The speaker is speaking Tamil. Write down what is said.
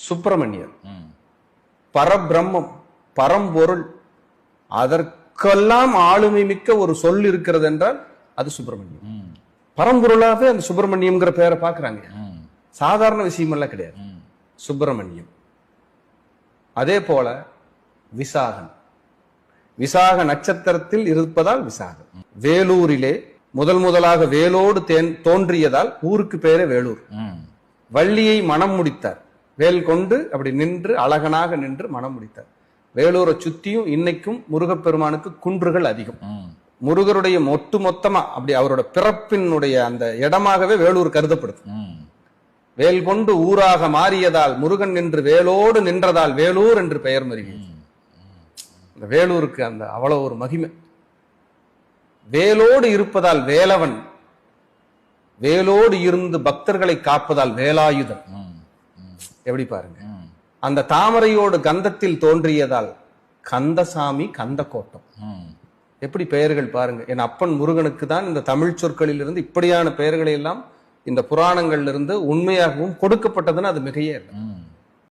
சுப்பிரமணியர், பரபிரம்மம், பரம்பொருள், அதற்கெல்லாம் ஆளுமை மிக்க ஒரு சொல் இருக்கிறது என்றால் அது சுப்பிரமணியம். பரம்பொருளாவே அந்த சுப்பிரமணியம்ங்கிற பெயரை பாக்குறாங்க. சாதாரண விஷயம் எல்லாம் கிடையாது. சுப்பிரமணியம். அதே போல விசாகன், விசாக நட்சத்திரத்தில் இருப்பதால் விசாகம். வேலூரிலே முதலாக வேலோடு தோன்றியதால் ஊருக்கு பேரே வேலூர். வள்ளியை மனம் முடித்தார். வேல் கொண்டு அப்படி நின்று அழகனாக நின்று மனம் முடித்தார். வேலூரை சுத்தியும் இன்னைக்கும் முருகப்பெருமானுக்கு குன்றுகள் அதிகம். முருகருடைய மொத்தமா அப்படி அவரோட பிறப்பினுடைய அந்த இடமாகவே வேலூர் கருதப்படுது. வேல் கொண்டு ஊராக மாறியதால் முருகன் நின்று வேலோடு நின்றதால் வேலூர் என்று பெயர் மருவியது. இந்த வேலூருக்கு அந்த அவ்வளவு ஒரு மகிமை. வேலோடு இருப்பதால் வேலவன், வேலோடு இருந்து பக்தர்களை காப்பதால் வேலாயுதன். எப்படி பாருங்க, அந்த தாமரையோடு கந்தத்தில் தோன்றியதால் கந்தசாமி, கந்தக்கோட்டம். எப்படி பெயர்கள் பாருங்க. என் அப்பன் முருகனுக்கு தான் இந்த தமிழ் சொற்களில் இருந்து இப்படியான பெயர்களை எல்லாம் இந்த புராணங்கள்ல இருந்து உண்மையாகவும் கொடுக்கப்பட்டதுன்னு அது மிகையே இல்லை.